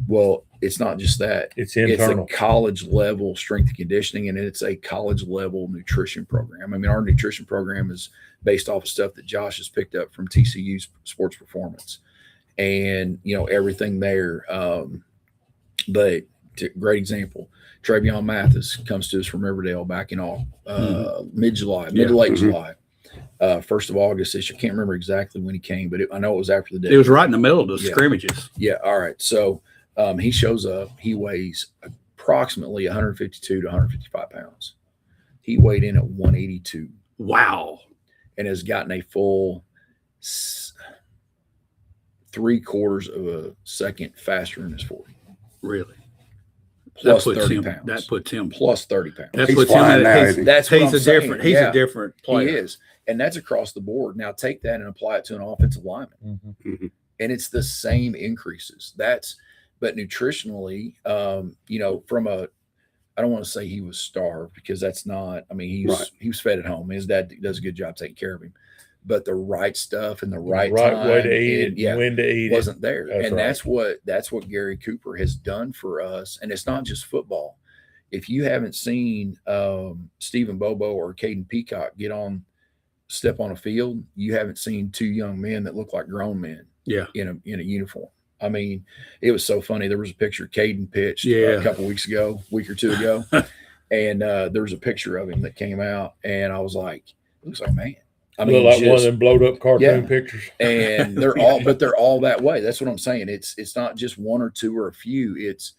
Well, it's not just that. It's internal. It's a college level strength and conditioning, and it's a college level nutrition program. I mean, our nutrition program is based off of stuff that Josh has picked up from TCU's Sports Performance, and everything there. But great example, Travion Mathis comes to us from Riverdale back in mid to late July. 1st of August ish. I can't remember exactly when he came, but I know it was after the day. It was right in the middle of the scrimmages. Yeah. All right. So he shows up. He weighs approximately 152 to 155 pounds. He weighed in at 182. Wow. And has gotten a full 3/4 of a second faster in his 40. Really? Plus that puts 30 him, pounds. That puts him plus 30 pounds. That He's puts him flying now, at, isn't he? That's what he's I'm a saying. different. He's Yeah. a different player. He is. And that's across the board. Now take that and apply it to an offensive lineman. And it's the same increases. But nutritionally, I don't want to say he was starved, because that's not, I mean, he was fed at home. His dad does a good job taking care of him, but the right stuff and the right time way to eat it, when to eat wasn't there. That's right. That's what Gary Cooper has done for us. And it's not just football. If you haven't seen Stephen Bobo or Caden Peacock step on a field, you haven't seen two young men that look like grown men in a uniform. I mean, it was so funny. There was a picture Caden pitched a couple weeks ago, week or two ago, and there was a picture of him that came out, and I was like, it looks like a man. I mean, like one of them blowed up cartoon pictures. And they're all that way. That's what I'm saying. It's not just one or two or a few. It's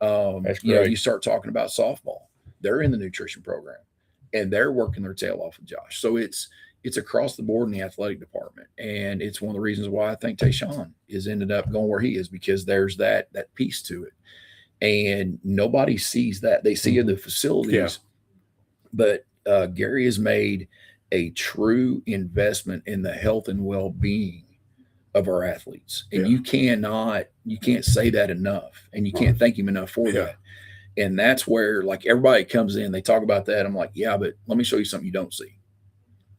you start talking about softball. They're in the nutrition program, and they're working their tail off with Josh. So it's across the board in the athletic department. And it's one of the reasons why I think Tayshawn has ended up going where he is, because there's that piece to it. And nobody sees that. They see the facilities, but Gary has made a true investment in the health and well-being of our athletes. And you can't say that enough, and you can't thank him enough for that. And that's where, like, everybody comes in, they talk about that. I'm like, yeah, but let me show you something you don't see.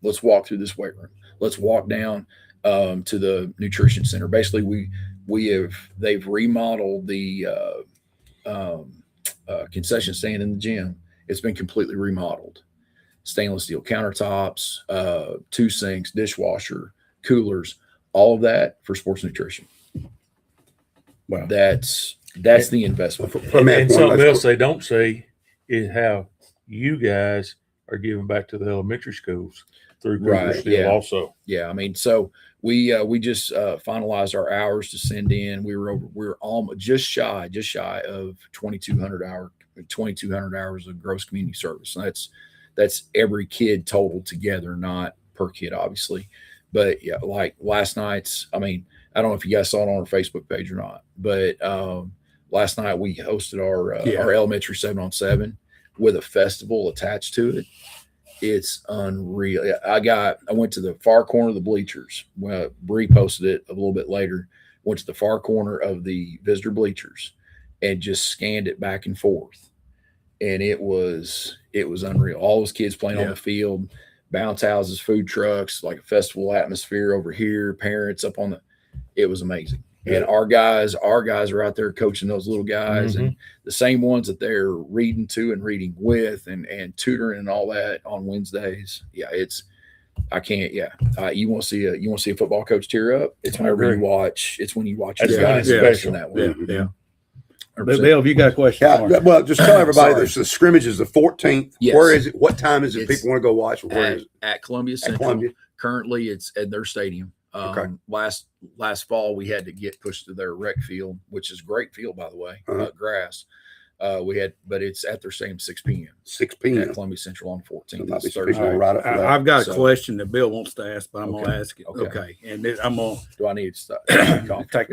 Let's walk through this weight room. Let's walk down to the nutrition center. Basically, they've remodeled the concession stand in the gym. It's been completely remodeled. Stainless steel countertops, 2 sinks, dishwasher, coolers, all of that for sports nutrition. Wow. That's the investment. And something else they don't say is how you guys are giving back to the elementary schools through Cooper Steel also. Yeah, I mean, so we just finalized our hours to send in. We're almost just shy of 2,200 hours of gross community service. And that's every kid total together, not per kid, obviously. But yeah, like last night's, I mean, I don't know if you guys saw it on our Facebook page or not, but last night we hosted our elementary 7-on-7 with a festival attached to it. It's unreal. I went to the far corner of the bleachers. Well, Bree posted it a little bit later. Went to the far corner of the visitor bleachers and just scanned it back and forth. And it was unreal. All those kids playing on the field, bounce houses, food trucks, like a festival atmosphere over here, parents up on it was amazing. And our guys are out there coaching those little guys, and the same ones that they're reading to and reading with, and tutoring and all that on Wednesdays. Yeah, I can't. Yeah, you want to see a football coach tear up? It's whenever you watch. It's when you watch That's your when guys it's special. that way. Yeah. Bill, have you got a question? Yeah, well, just tell everybody Sorry. there's the scrimmage is the 14th. Yes. Where is it? What time is it? It's People want to go watch. Where is it? At Columbia At Central. Columbia. Currently, it's at their stadium. Okay. Last fall, we had to get pushed to their rec field, which is great field, by the way, grass. But it's at their stadium 6 p.m. 6 at p.m. Columbia Central on 14th. Might be It's some people Thursday. right up for that. I've got a So- question that Bill wants to ask, but I'm going Okay. to ask it. Okay. Okay. And I'm going Do I need to stop? to take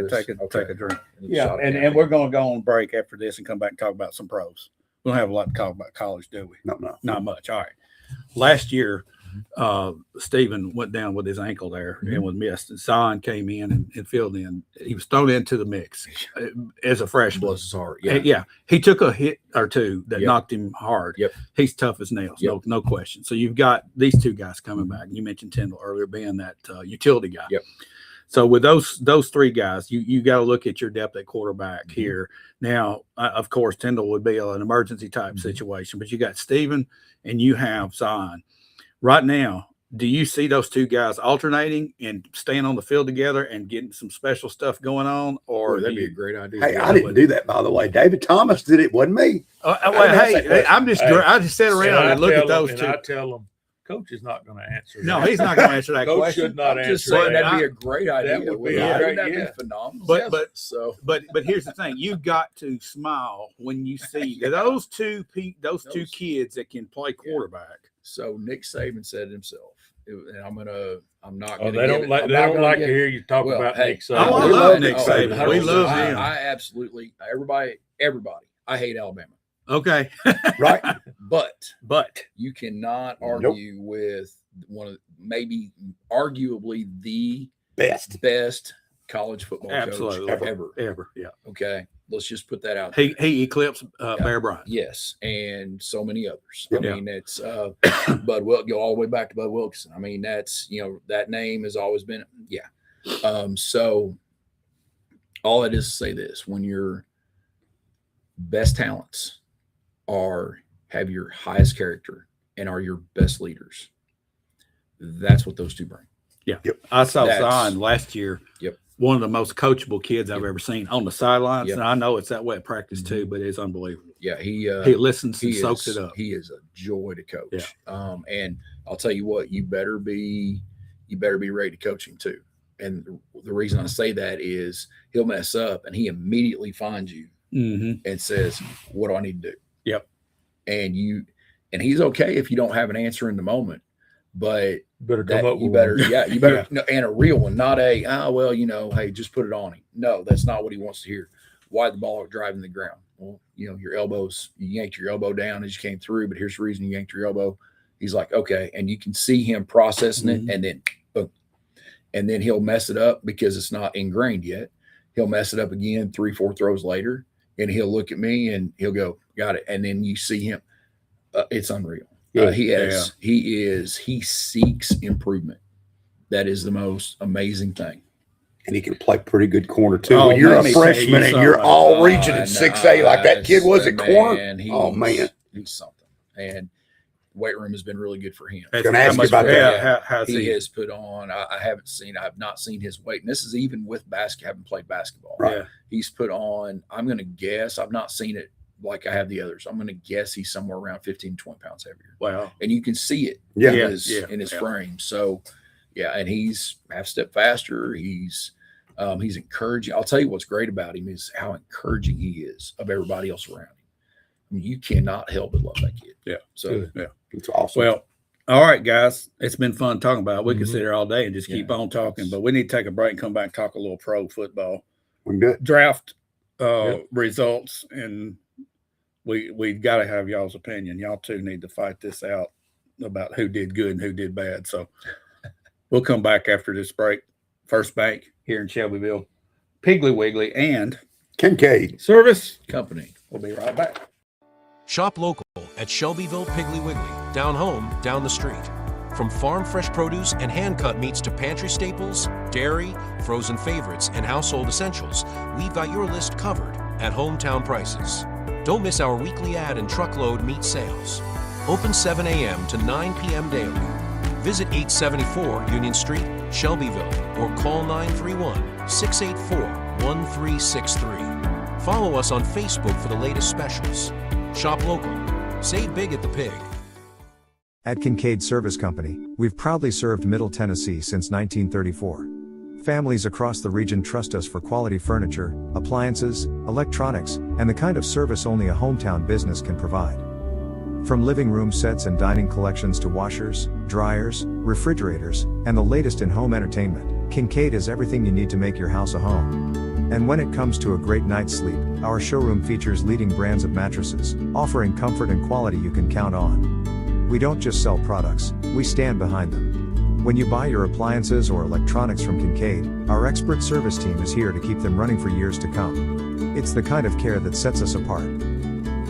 a drink. Yeah. And we're going to go on break after this and come back and talk about some pros. We don't have a lot to talk about college, do we? No. Not much. All right. Last year, Stephen went down with his ankle there and was missed. And Son came in and filled in. He was thrown into the mix as a freshman. Bless his heart. Yeah. Yeah. He took a hit or two that Yep. knocked him hard. Yep. He's tough as nails. Yep. No question. So you've got these two guys coming back. You mentioned Tyndall earlier being that utility guy. Yep. So with those three guys, you got to look at your depth at quarterback Mm-hmm. here. Now, of course, Tyndall would be an emergency type Mm-hmm. situation, but you got Stephen and you have Zion. Right now, do you see those two guys alternating and staying on the field together and getting some special stuff going on? Or That'd do be a you, great idea. Hey, I didn't do that, by the way. David Thomas did it, wasn't me. well, I didn't ask that hey, question. I'm just, I just sit around and look at those two. I tell them, Coach is not going to answer. No, that. he's not going to answer that Coach question. should not I'm answer just saying that. that'd be a great idea. That would Wouldn't be a it? great- That'd yeah. be phenomenal. But so But here's the thing: you got to smile when you see those two kids that can play quarterback. So Nick Saban said it himself, and I'm not. Oh, Gonna they don't give like. it, They I'm not don't gonna like to give- hear you talk Well, about hey, Nick I Saban. love Nick Saban. I We love I, him. I absolutely everybody. I hate Alabama, Okay, Right? but you cannot argue with one of maybe arguably the best college football absolutely, coach ever. Yeah, Okay, let's just put that out. he eclipsed Bear Bryant. Yes, and so many others. Yep. I mean, it's Bud Wilk. Go all the way back to Bud Wilkinson. I mean, that's that name has always been So all it is to say this: when your best talents have your highest character and are your best leaders, that's what those two bring. Yeah, I saw That's- Zion last year. Yep. One of the most coachable kids I've ever seen on the sidelines, Yep. and I know it's that way at practice too, but it's unbelievable. Yeah, He listens and soaks it up. He is a joy to coach. Yeah. And I'll tell you what, you better be ready to coach him too. And the reason I say that is he'll mess up and he immediately finds you Mm-hmm. and says, "What do I need to do?" Yep. And he's okay if you don't have an answer in the moment, but Better that come up you with better, one. you better, no, and a real one, not a, hey, just put it on him. No, that's not what he wants to hear. Why the ball driving the ground? Well, your elbows, you yanked your elbow down as you came through, but here's the reason you yanked your elbow. He's like, okay. And you can see him processing it, and then boom. And then he'll mess it up because it's not ingrained yet. He'll mess it up again 3-4 throws later, and he'll look at me and he'll go, got it. And then you see him. It's unreal. He seeks improvement. That is the most amazing thing. And he can play pretty good corner too. Oh, when you're let me a tell you freshman and something. you're all reaching at 6A like that kid was at corner. Oh man, he's something. And weight room has been really good for him. Gonna ask you about that. Yeah, how's He he? has put on. I have not seen his weight. And this is even with haven't played basketball. Right. Yeah. He's put on. I'm going to guess. I've not seen it like I have the others. I'm going to guess he's somewhere around 15, 20 pounds heavier. Wow. And you can see it Yeah. in his frame. So, yeah, and he's half step faster. He's encouraging. I'll tell you what's great about him is how encouraging he is of everybody else around him. I mean, you cannot help but love that kid. Yeah. So, Yeah. it's awesome. Well, all right, guys. It's been fun talking about it. We could sit here all day and just keep Yeah. on talking, but we need to take a break and come back and talk a little pro football. we can do it. Draft results, and we got to have y'all's opinion. Y'all two need to fight this out about who did good and who did bad. So we'll come back after this break. First Bank here in Shelbyville, Piggly Wiggly, and Kincaid. Service company. We'll be right back. Shop local at Shelbyville Piggly Wiggly. Down home, down the street. From farm fresh produce and hand-cut meats to pantry staples, dairy, frozen favorites, and household essentials, we've got your list covered at hometown prices. Don't miss our weekly ad and truckload meat sales. Open 7 a.m. to 9 p.m. daily. Visit 874 Union Street, Shelbyville, or call 931-684-1363. Follow us on Facebook for the latest specials. Shop local. Save big at the Pig. At Kincaid Service Company, we've proudly served Middle Tennessee since 1934. Families across the region trust us for quality furniture, appliances, electronics, and the kind of service only a hometown business can provide. From living room sets and dining collections to washers, dryers, refrigerators, and the latest in home entertainment, Kincaid is everything you need to make your house a home. And when it comes to a great night's sleep, our showroom features leading brands of mattresses, offering comfort and quality you can count on. We don't just sell products, we stand behind them. When you buy your appliances or electronics from Kincaid, our expert service team is here to keep them running for years to come. It's the kind of care that sets us apart.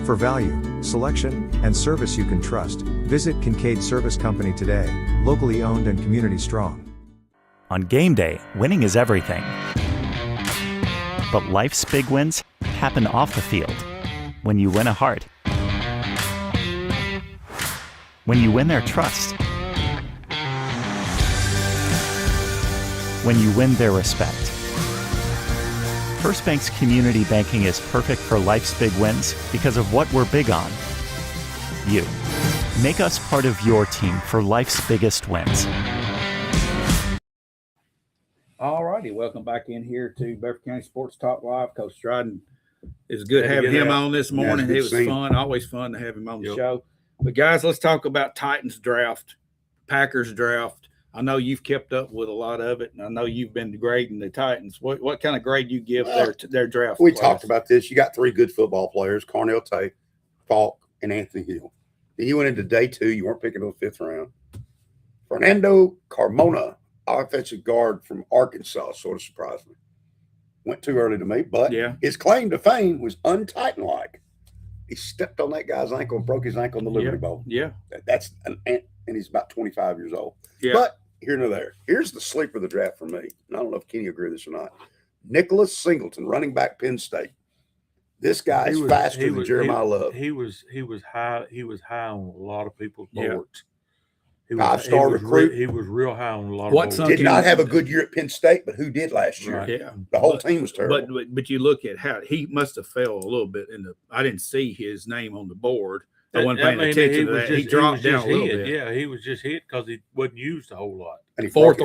For value, selection, and service you can trust, visit Kincaid Service Company today, locally owned and community strong. On game day, winning is everything. But life's big wins happen off the field. When you win a heart. When you win their trust. When you win their respect. First Bank's community banking is perfect for life's big wins because of what we're big on. You. Make us part of your team for life's biggest wins. All righty, welcome back in here to Bedford County Sports Talk Live. Coach Dryden, it's good having him on this morning. Yeah, it was fun, always fun to have him on the show. But guys, let's talk about Titans draft, Packers draft. I know you've kept up with a lot of it, and I know you've been grading the Titans. What kind of grade do you give their draft? We talked about this. You got three good football players: Carnell Tate, Falk, and Anthony Hill. Then you went into day 2. You weren't picking in the 5th round. Fernando Carmona, offensive guard from Arkansas, sort of surprised me. Went too early to me, but his claim to fame was un-Titan-like. He stepped on that guy's ankle and broke his ankle in the Liberty Bowl. Yeah. That's and he's about 25 years old. Yeah. But here nor there. Here's the sleeper of the draft for me. And I don't know if Kenny agree with this or not. Nicholas Singleton, running back, Penn State. This guy is faster than Jeremiah Love. He was high. He was high on a lot of people's boards. He was, 5-star recruit. He was real high on a lot of boards. Did not have a good year at Penn State, but who did last year? Right. Yeah. The whole team was terrible. But you look at how he must have fell a little bit in the. I didn't see his name on the board. I wasn't paying attention to that. He dropped down a little bit. Yeah, he was just hit because he wasn't used a whole lot. And he broke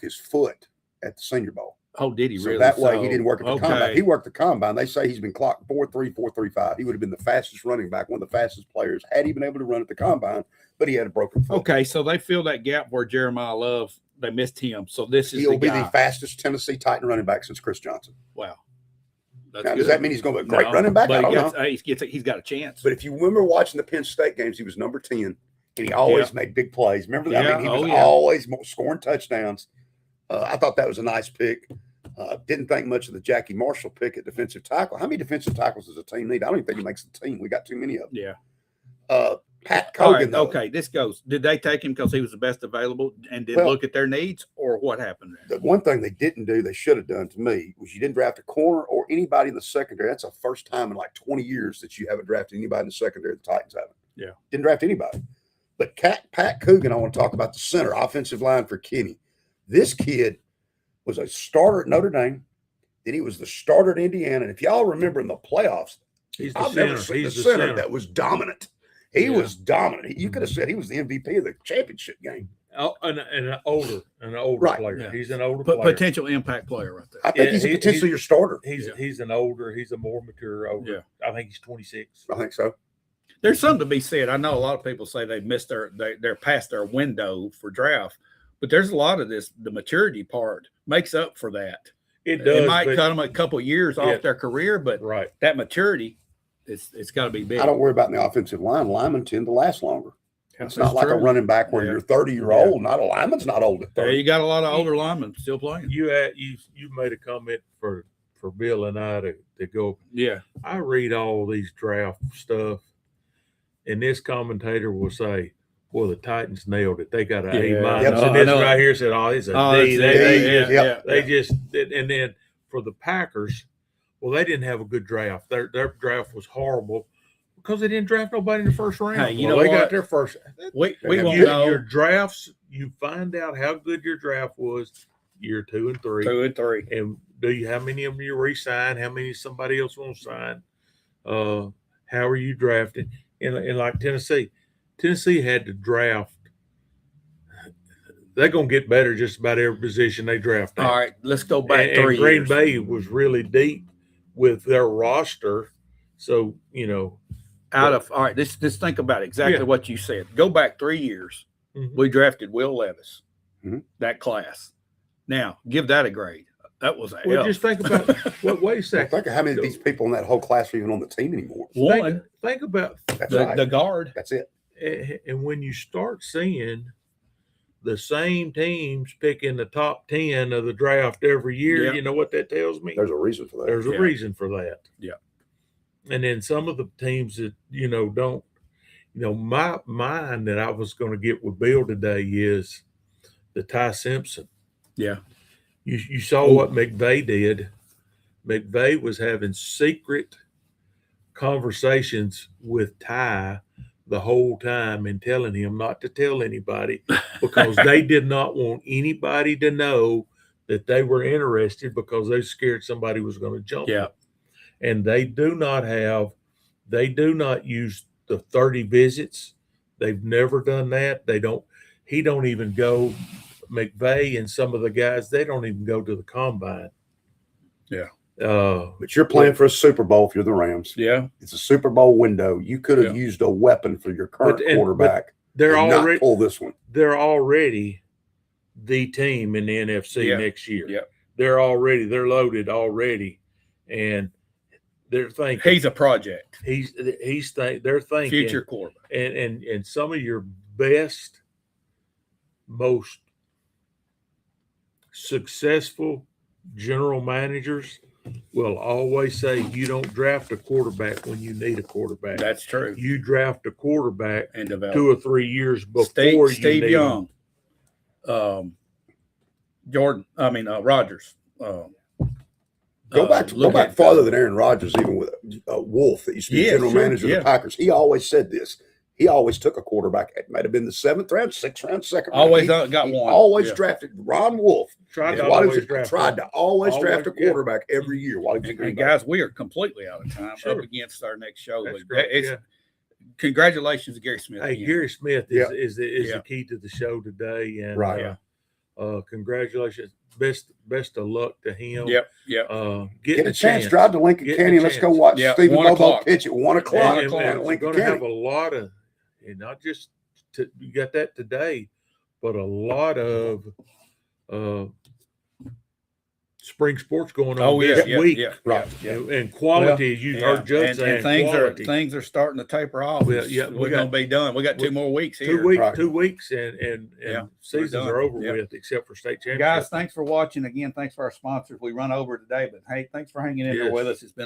his foot at the Senior Bowl. Oh, did he really? That way he didn't work at the combine. He worked the combine. They say he's been clocked 4.3, 4.35. He would have been the fastest running back, one of the fastest players, had he been able to run at the combine, but he had a broken foot. Okay, so they fill that gap where Jeremiah Love, they missed him. So he'll be the fastest Tennessee Titan running back since Chris Johnson. Wow. Now, does that mean he's going to be a great running back? I don't know. He's got a chance. But if you remember watching the Penn State games, he was number 10, and he always made big plays. Remember that? I mean, he was always scoring touchdowns. I thought that was a nice pick. Didn't think much of the Jackie Marshall pick at defensive tackle. How many defensive tackles does a team need? I don't even think he makes the team. We got too many of them. Yeah. Pat Cogan, though. Okay, this goes. Did they take him because he was the best available and didn't look at their needs, or what happened there? The one thing they didn't do, they should have done to me, was you didn't draft a corner or anybody in the secondary. That's the first time in like 20 years that you haven't drafted anybody in the secondary. The Titans haven't. Yeah. Didn't draft anybody. But Pat Coogan, I want to talk about the center, offensive line for Kenny. This kid was a starter at Notre Dame. Then he was the starter at Indiana. And if y'all remember in the playoffs, I've never seen the center that was dominant. He was dominant. You could have said he was the MVP of the championship game. Oh, and an older player. Yeah. He's an older player. Potential impact player right there. I think he's potentially your starter. He's a more mature older. Yeah. I think he's 26. I think so. There's something to be said. I know a lot of people say they missed they're past their window for draft, but there's a lot of this. The maturity part makes up for that. It does. It might cut them a couple of years off their career, but that maturity, it's got to be big. I don't worry about the offensive line. Linemen tend to last longer. It's not like a running back where you're 30-year-old. Not a lineman's not old at 30. Yeah, you got a lot of older linemen still playing. You made a comment for Bill and I to go. Yeah, I read all these draft stuff, and this commentator will say, Well, the Titans nailed it. They got an Yeah, A minus, no, and I this know. right here said, "Oh, it's a Oh, D." that's They, it. they Yeah, just, yeah, they yeah. just, and then for the Packers, well, they didn't have a good draft. Their draft was horrible because they didn't draft nobody in the first round. Hey, you well, know they what? got their first. We They won't have know. Your drafts, you find out how good your draft was year 2 and 3, 2 and 3. and how many of them you re-sign, how many somebody else won't sign. How are you drafted? And like Tennessee had to draft. They're gonna get better just about every position they draft. All right, let's go back and 3 Green years. Bay was really deep with their roster, so All right, just think about exactly what you said. Go back 3 years. Mhm. We drafted Will Levis, Mhm. that class. Now, give that a grade. That was a Well, F. just think about. Wait a Well, second. think of how many of these people in that whole class are even on the team anymore. One, Think about, That's the, right. the guard. That's it. and when you start seeing the same teams picking the top 10 of the draft every year, Yeah. you know what that tells me? There's a reason for that. There's a Yeah. reason for that. Yeah. And then some of the teams that, don't, my mind that I was going to get with Bill today is the Ty Simpson. Yeah. You saw what McVay did. McVay was having secret conversations with Ty the whole time and telling him not to tell anybody because they did not want anybody to know that they were interested because they scared somebody was going to jump Yeah. them. And they do not use the 30 visits. They've never done that. He don't even go. McVay and some of the guys, they don't even go to the combine. Yeah. But you're playing for a Super Bowl if you're the Rams. Yeah. It's a Super Bowl window. You could have Yeah. used a weapon for your current quarterback. They're and already not pull this one. They're already the team in the NFC Yeah. next year. Yeah. They're loaded already, and they're thinking He's a project. they're thinking Future quarterback. and some of your best, most successful general managers will always say you don't draft a quarterback when you need a quarterback. That's true. You draft a quarterback And develop. 2 or 3 years before Steve you need Young. him. Rodgers. Go back look at farther than Aaron Rodgers, even with Wolf, that used to be Yeah, general sure, manager of yeah. the Packers. He always said this. He always took a quarterback. It might have been the 7th round, 6th round, 2nd round. Always He got one. always Yeah. drafted Ron Wolf. Tried While he to was- draft tried to always Always, draft a yeah. quarterback every year while he was in Green And Bay. guys, we are completely out of time. Sure. Up against our next show. That's But great. it's Yeah. congratulations, Gary Smith. Hey, again. Gary Smith Yeah. is Yeah. the key to the show today, and Right. congratulations, best of luck to him. Yep. Get a chance, drive to Lincoln Get a County. Let's go chance. watch Yeah, Stephen 1 Bobo o'clock. pitch at 1 o'clock o'clock. at We're Lincoln going to have County. a lot of, and not just you got that today, but a lot of spring sports going on Oh yeah, this yeah, week. yeah, Right. yeah. And quality, as you Yeah. heard Judd and saying, things quality. are starting to taper off. Well, yeah, we're gonna be done. We got 2 more weeks here. 2 weeks, Right. 2 weeks, and Yeah, seasons done. are over Yeah. with, except for state championship. Guys, thanks for watching. Again, thanks for our sponsors. We run over today, but hey, thanks for hanging in there Yes. with us. It's been a